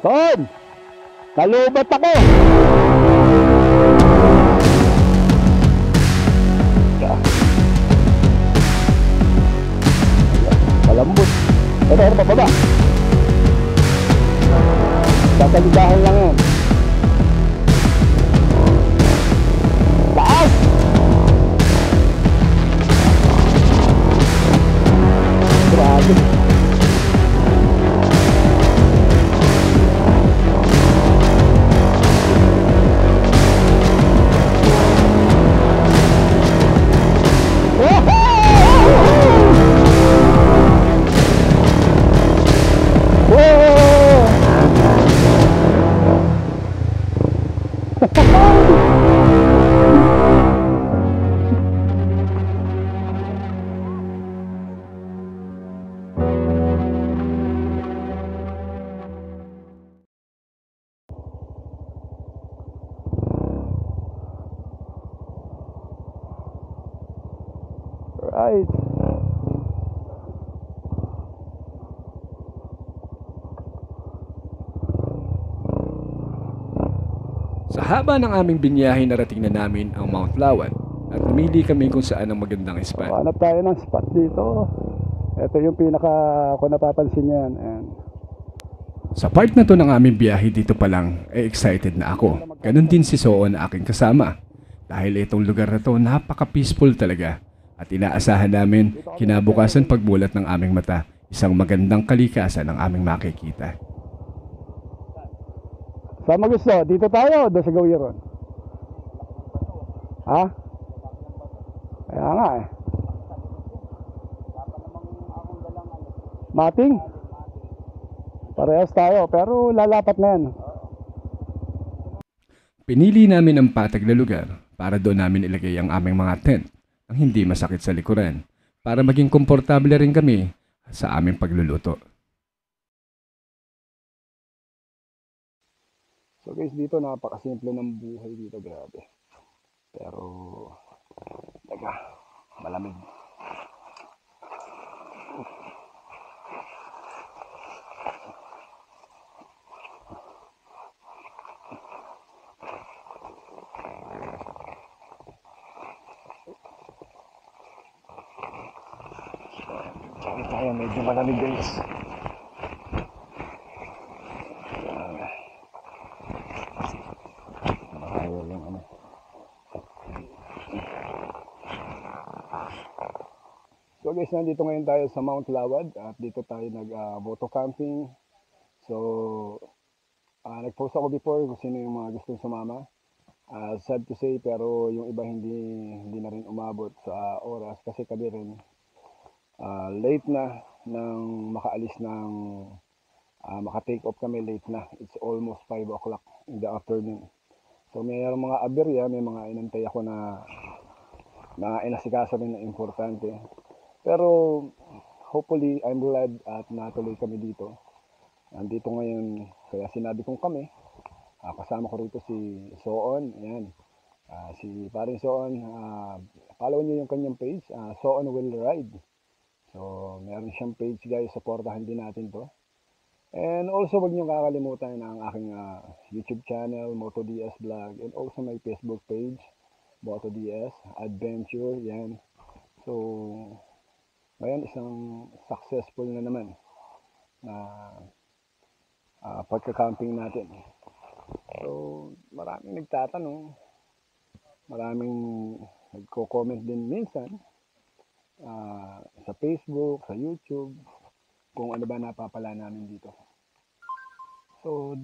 Ton! Nalubat ako! Malambot. Pero pababa. Kakaligahan lang yan. Taas! Grabe. Right. Sa haba ng aming binyahe, narating na namin ang Mount Lawad at namili kami kung saan ang magandang spot. Hanap tayo ng spot dito. Ito yung pinaka ako napapansin yan. And Sa part na to ng aming biyahe dito pa lang, excited na ako. Ganon din si Soon na aking kasama. Dahil itong lugar na to napaka-peaceful talaga. At inaasahan namin, kinabukasan pagbulat ng aming mata, isang magandang kalikasan ang aming makikita. saan mo gusto? Dito tayo o doon sa Gawiron? Ha? Kaya nga eh. Mating? Parehas tayo pero lalapat na yan. Pinili namin ang patag na lugar para doon namin ilagay ang aming mga tent, ang hindi masakit sa likuran, para maging komportable rin kami sa aming pagluluto. So guys, dito napakasimple ng buhay dito, grabe. Pero, teka, malamig. Tayo, medyo malamig guys. So guys, nandito ngayon tayo sa Mount Lawad at dito tayo nag-moto camping. So, nag-post ako before kung sino yung mga gustong sumama. Sad to say, pero yung iba hindi na rin umabot sa oras kasi kami rin late na nang makaalis ng maka-take off kami, late na. It's almost 5 o'clock in the afternoon. So mayroong mga aberya, may mga inantay ako na inasikaso rin na importante. Pero hopefully I'm glad at natuloy kami dito. Nandito ngayon, kaya sinabi kong kami. Kasama ko rito si Soon, ayan. Si paring Soon, follow niyo yung kanyang page, Soon Will Ride. So, meron siyang page guys, supportahan din natin to. And also, wag niyo kakalimutan ang aking YouTube channel, MotoDS Vlog, and also my Facebook page, MotoDS Adventure, yan. So, ngayon isang successful na naman na pagka-camping natin. So, maraming nagtatanong, maraming nagko-comment din minsan sa Facebook, sa YouTube, kung ano ba napapala namin dito. So,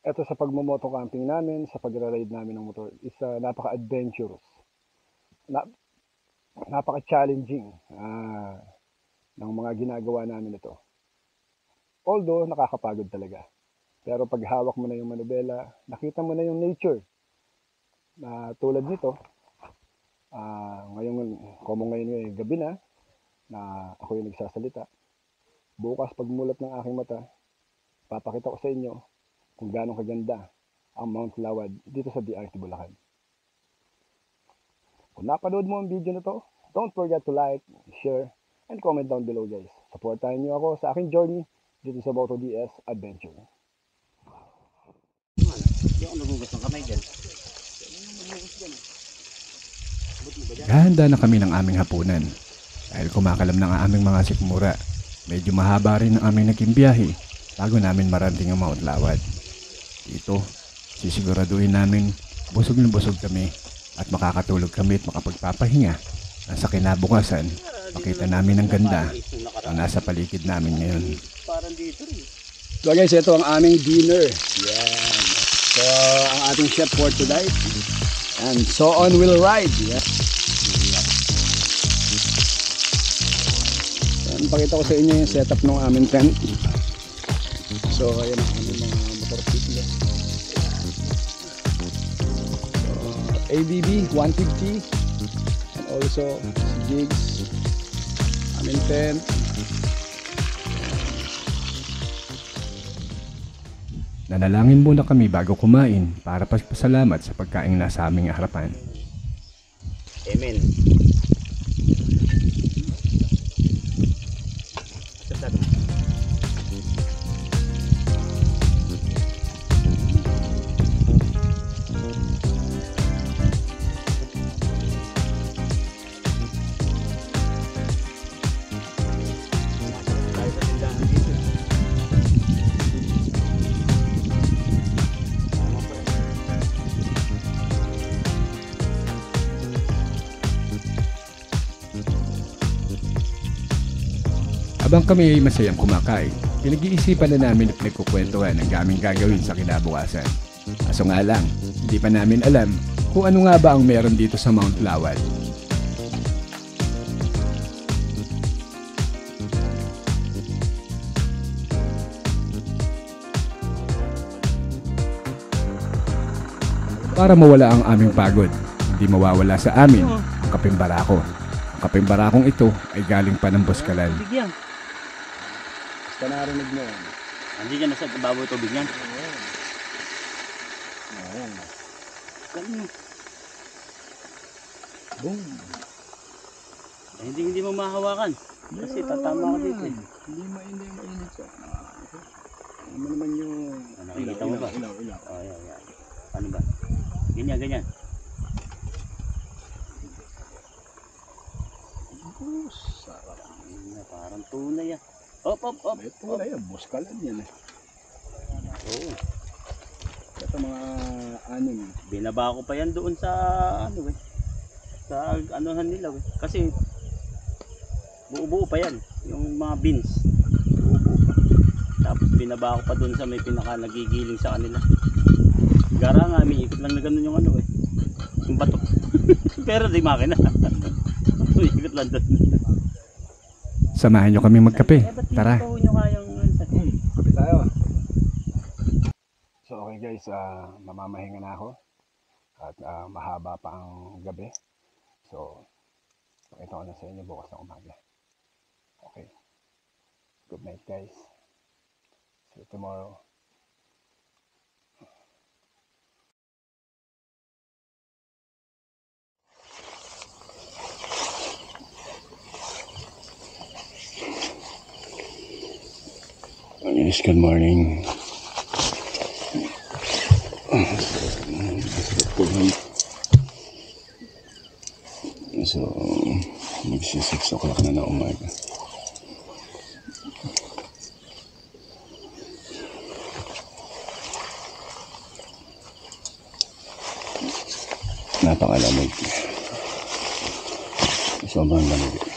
eto sa pagmo-moto camping namin, sa pagra-ride namin ng motor, is napaka-adventurous. Napaka-challenging ng mga ginagawa namin ito. Although, nakakapagod talaga. Pero pag hawak mo na yung manubela, nakita mo na yung nature. Tulad nito, ngayon gabi na ako yung nagsasalita. Bukas pagmulat ng aking mata, papakita ko sa inyo kung gaano kaganda ang Mount Lawad dito sa DRT Bulacan. Kung napanood mo ang video na to, don't forget to like, share, and comment down below guys. Supportahan niyo ako sa aking journey dito sa MotoDS Adventure. Yung nagugas ng kamay dyan. Hahanda na kami ng aming hapunan. Dahil kumakalam na ang aming mga sikmura, medyo mahaba rin ang aming naging biyahe bago namin marating ang Mount Lawad. Dito, sisiguraduhin namin busog na busog kami at makakatulog kami at makapagpapahinga na sa kinabukasan makita namin ang ganda na nasa paligid namin ngayon. Parang dito rin. So guys, ito ang aming dinner. Yan. So, ang ating chef for tonight. And so on will ride. Yeah. Yan, pakita ko sa inyo yung setup ng aming tent. So, ayan ang aming mga motorsiklo. So, ABB 150 and also jigs. Aming tent. Nanalangin muna kami bago kumain para pasalamat sa pagkain na sa aming harapan. Amen. Habang kami ay masayang kumakain, pinag-iisipan na namin at pinagkukwentuhan ang aming gagawin sa kinabukasan. Kaso nga lang, hindi pa namin alam kung ano nga ba ang meron dito sa Mount Lawad. Para mawala ang aming pagod, hindi mawawala sa amin ang kapeng barako. Ang kapeng barakong ito ay galing pa ng Boscalan. Bigyan. Basta narinig mo yan. Hindi ka nasa baboy tubig yan. Ayan. Ganun. Boom. Hindi mo mahawakan. Kasi tatama ka dito eh. Hindi mainit siya. Ano naman yung Nakikita mo ba? ilaw. Oh, yan. Ano ba? Ganyan. Sarap. Parang tunay ah. Op. Ito na yan, Boscalan yan eh. Oo. Ito mga anim. Binaba ko pa yan doon sa ano eh. Sa anuhan nila eh. Kasi buo-buo pa yan. Yung mga beans. Buo-buo pa. Tapos binaba ko pa doon sa may pinaka nagigiling sa kanila. Gara nga, may ikot lang na ganun yung ano eh. Yung bato. Pero di makina. May ikot lang doon. Samahan nyo kami magkape. Tara. Kape tayo. So okay guys, mamamahinga na ako. At mahaba pa ang gabi. So, pakita ko na sa inyo bukas na umaga. Okay. Good night guys. See you tomorrow. Yes, good morning. So, magsi-6 o'clock na na umaga. Napakalamig. Sobrang lamig.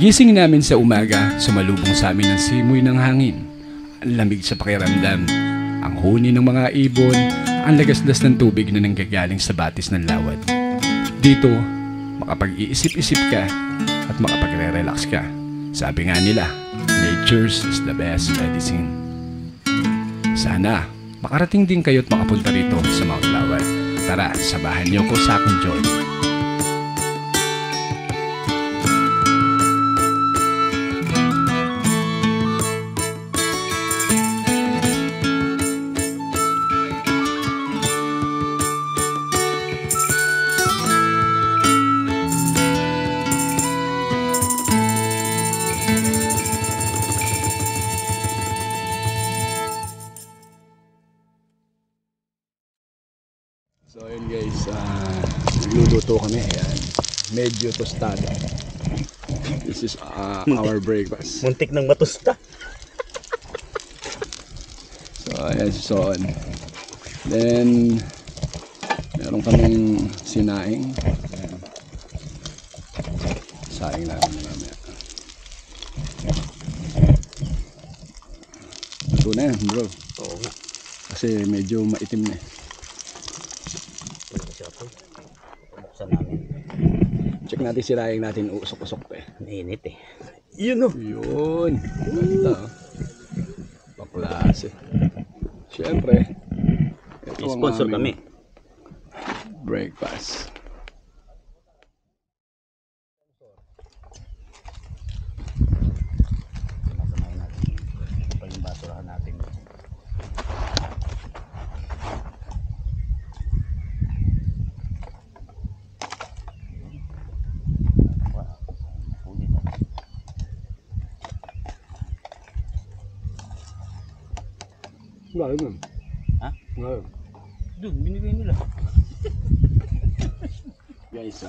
Pagising namin sa umaga, sumalubong sa amin ang simoy ng hangin. Ang lamig sa pakiramdam, ang huni ng mga ibon, ang lagaslas ng tubig na nanggagaling sa batis ng lawad. Dito, makapag-iisip-isip ka at makapagre-relax ka. Sabi nga nila, nature's is the best medicine. Sana, makarating din kayo at makapunta rito sa Mount Lawad. Tara, sabahan niyo ko sa aking joy. So ayun guys, nagluluto kami. Ayan. Medyo tostado. This is our breakfast. Muntik ng matusta. So ayan si Son. Then meron kaming sinaing. Ayan. Saing namin mamaya. Ito na yan bro. Oo nga. Kasi medyo maitim na eh. Buksan namin. Check natin siraing natin, usok-usok pa eh. Mainit eh. Yun o. Yun. Ganda oh. Paklase. Siyempre. Ito ang Sponsor aming kami. breakfast. Masamayin natin. Ito pa yung basurahan natin. Bakit nun? Ha? Bakit? Doon, binibigay nila. Guys,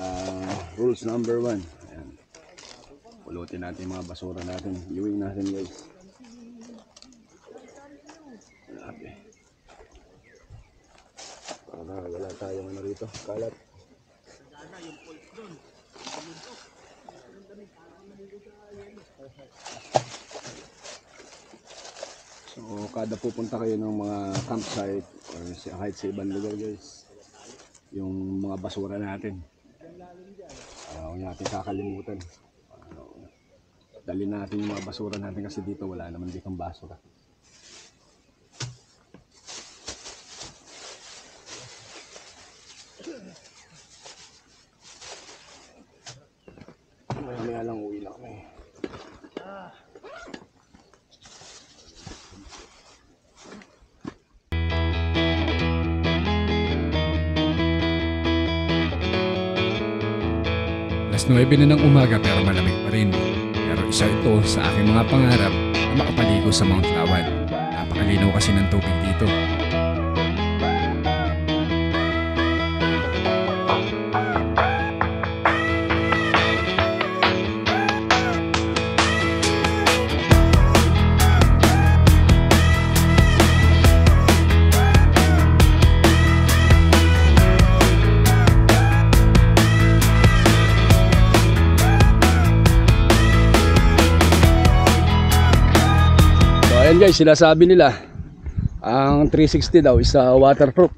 rules number 1. Ayan. Pulutin natin yung mga basura natin. Iuwi natin guys. Grabe. Para wala tayong ano rito. Kalat. So kada pupunta kayo ng mga campsite or kahit sa ibang lugar guys, yung mga basura natin, huwag natin kakalimutan. Dali natin yung mga basura natin kasi dito wala naman ditong basura. Mamaya lang uwi na kami. Alas 9 na ng umaga pero malamig pa rin. Pero isa ito sa aking mga pangarap na makapaligo sa Mount Lawad. Napakalinaw kasi ng tubig dito. Ayan guys, sinasabi nila ang 360 daw is waterproof.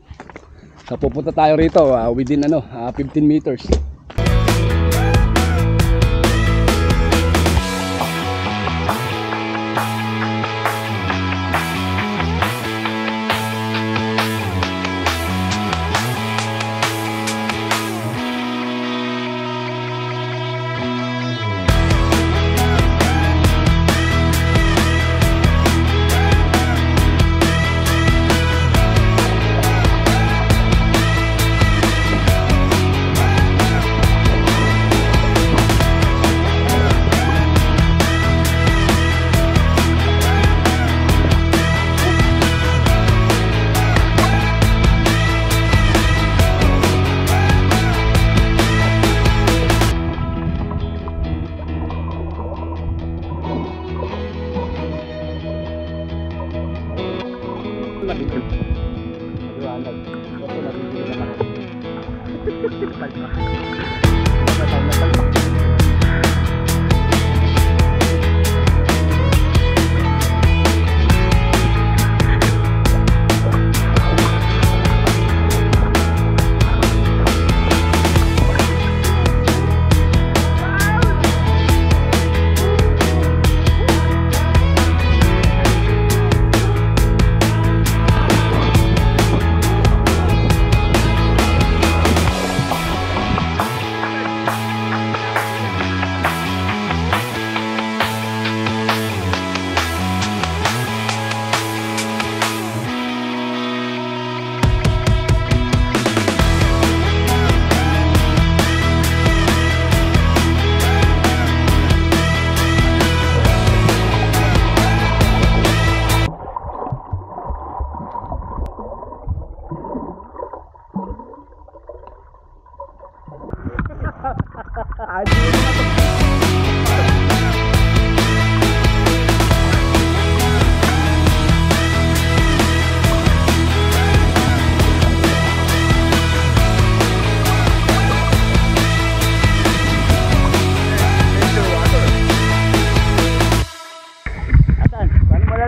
So pupunta tayo rito within 15 meters.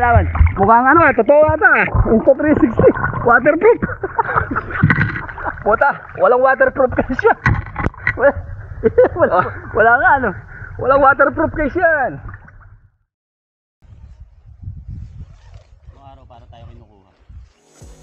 nalaman? Mukhang ano, totoo ata. Insta360. Waterproof. Puta, walang waterproof case yan. Wala nga ano. Walang waterproof case yan. Araw para tayo kinukuha.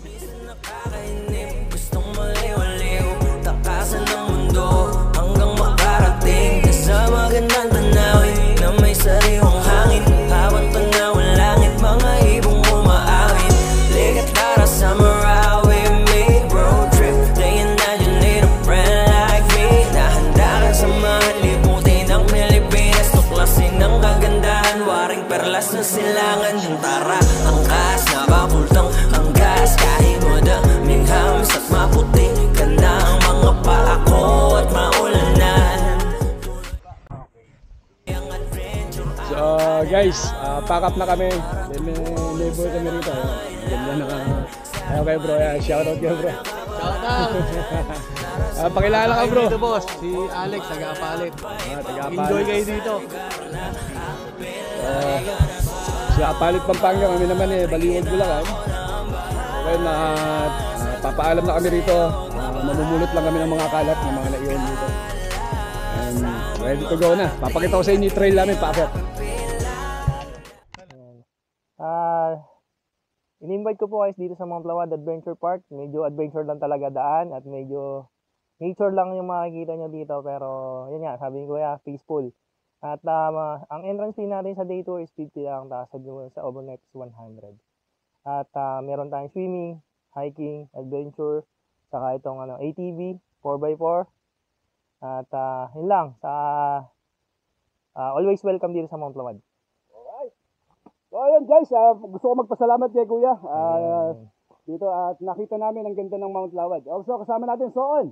Minsan nakakainip, gustong maliwaliw, takasan ng mundo hanggang makarating ka sa magandang tanawin na may sariwang hangin. Habang panahon langit, mga ibong umaawit. Ligat para sa Mara with me, road trip. Day and night, you need a friend like me. Nahanda ka sa mga liputin ng Pilipinas, tuklasin ng kagandahan, waring perlas na silangan. Yung tara, angkas, napapultang ang gas. Kahit madaming hams at maputi ka na ang mga paa ko at maulanan. So guys, pack up na kami. May neighbor kami rito. Ganda na ka. Okay bro, shoutout kayo bro. Shoutout! Pakilala ka bro. Dito boss, si Alex, taga-Apalit. Taga-Apalit. Enjoy kayo dito. Sa Apalit, Pampanga, kami naman Baliwag, Bulacan. Okay na, papaalam na kami rito. Mamumulot lang kami ng mga kalat ng mga naiwan dito. And ready to go na. Papakita ko sa inyo yung trail namin, paakyat. In-invite ko po guys dito sa Mount Lawad Adventure Park. Medyo adventure lang talaga daan at medyo nature lang yung makikita nyo dito. Pero yun nga, sabi ko peaceful. At ang entrance fee natin sa day tour is 50 lang, sa overnight is 100. At meron tayong swimming, hiking, adventure, saka itong ATV, 4x4. At yun lang, always welcome dito sa Mount Lawad. So ayun guys, gusto ko magpasalamat kay Kuya dito at nakita namin ang ganda ng Mount Lawad. Also kasama natin Soon.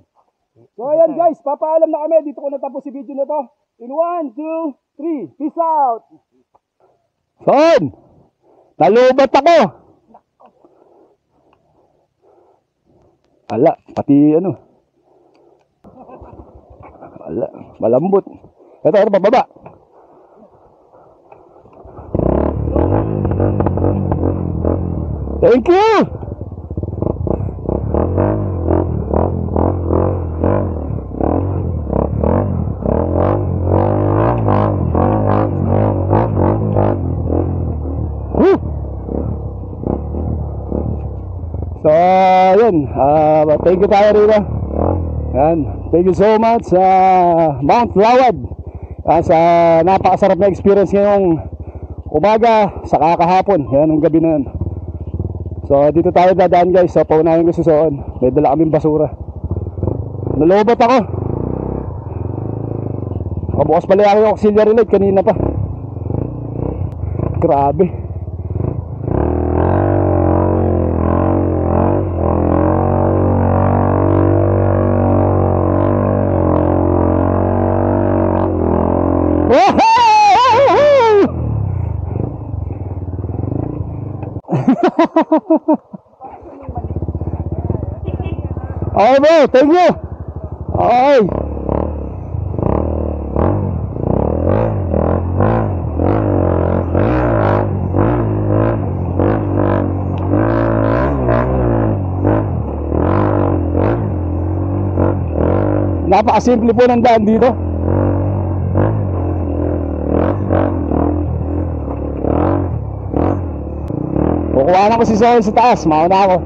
So ayun guys, papaalam na kami. Dito ko natapos si video na to. In 1, 2, 3, peace out! Soon! Nalubat ako! Ala, pati ala, malambot. Ito, bababa. Thank you! Woo! So, yun. Thank you tayo rito. Yan. Thank you so much sa Mount Lawad. Sa napakasarap na experience ngayong umaga sa kakahapon. Yan, ang gabi na yan. So dito tayo dadaan guys. So paunahin ko si Soon. May dala kaming basura. Nalobot ako. Kabukas pala yung auxiliary light kanina pa. Grabe. Okay bro, thank you. Okay. Napakasimple po ng daan dito. Kukuha ko si Soul sa taas, mauna ako.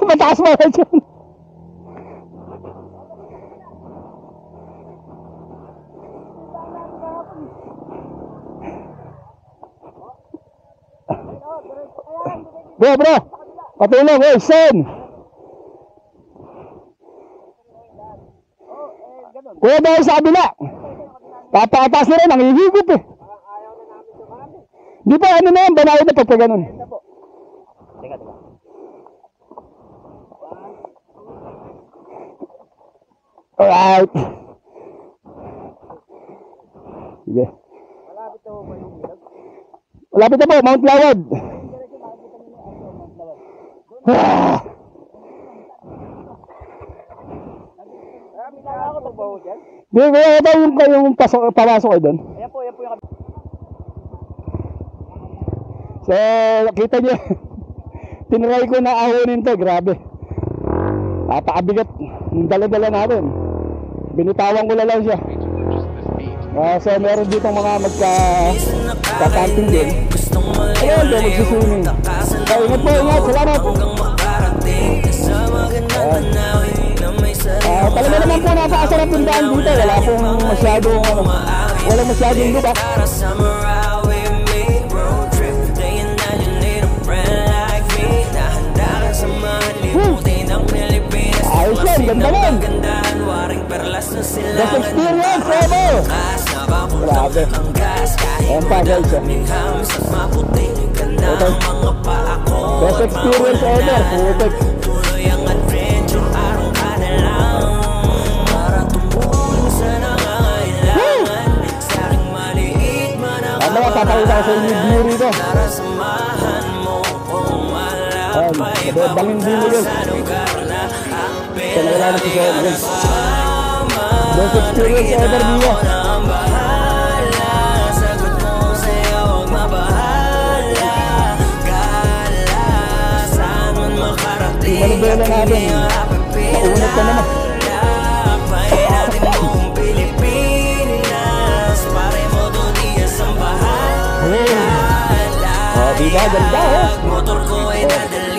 Mataas mo na dyan. Bro, patulong, Sen. Kuya dahil sa kabila. Papataas na rin, ang hihigop eh. Di ba ano na yan, banayad na pagka ganun. Teka. Alright. Sige. Malapit na ba yung ilog? Malapit na po, Mount Lawad. Ah! May nakakapagbaho dyan? Di, ito yung papasok kayo doon. Ayan po yung So, kita niyo, tinry ko na ahonin to, grabe. Napakabigat yung dala-dala natin. Binitawan ko na lang siya. So, meron dito mga magka-camping din. Ayun, doon magsiswimming. So, ingat po, ingat. Salamat. Talaga naman po napakasarap yung daan dito. Walang masyadong lubak. Ayos yan, ganda lang. Best experience ever. Grabe. Ayan pa guys. Okay. Best experience ever. Putik. Ano, papakita ko sa inyo yung view rito. Ayan, daming view nyo guys. Wala na po siya guys. Best experience ever niyo. Ibalibela natin. Maunat ka naman. Oh, diba? Ganda oh.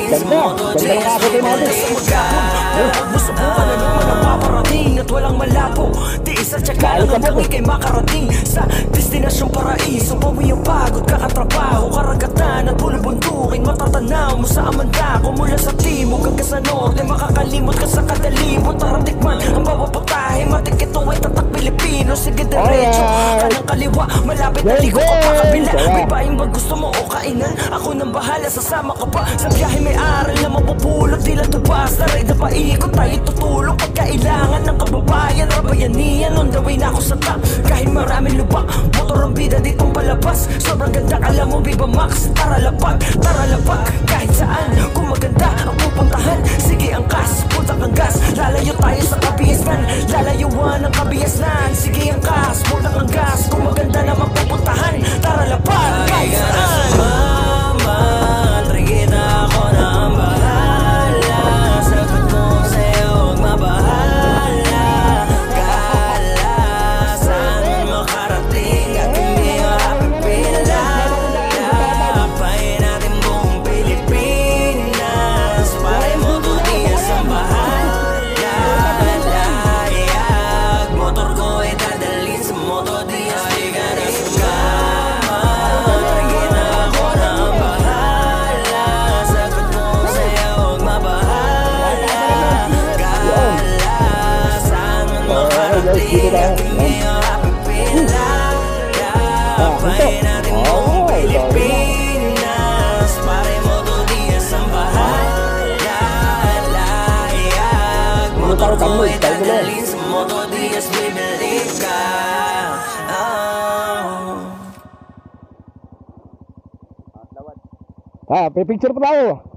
Ganda. Ganda yung akotin natin. Musubukan na naman ang paparating at walang malabo. Di isa tsaka lang hanggang ikay makarating sa destinasyong paraiso. Bawi ang pagod, kakatrabaho, karagatan at bulubundukin. Matatanaw mo sa amandako mula sa timog hanggang sa norte. Makakalimot ka sa kadalibot. Taratikman ang bawapatahe. Matik ito ay tatak Pilipino. Sige diretso, kanang kaliwa. Malapit na ligo ka pa kabila. May baing ba gusto mo o kainan? Ako nang bahala, sasama ka pa sa biyahe. May aral na mapupulot. Di lang tubas na ride na paikot. Tayo tutulong pagkailangan ng kababayan. Rabayanian, on the way na ako sa top. Kahit maraming lubak, motor ang bida ditong palabas. Sobrang ganda, alam mo Viva Max. Tara lapag, kahit saan. Kung maganda ang pupuntahan, sige ang kas, punta kang gas. Lalayo tayo sa kabiasnan, lalayuan ang kabiasnan. Sige ang kas, punta kang gas. Kung maganda na magpupuntahan, tara lapag, kahit saan. Dito tayo. Pipicture pa tayo.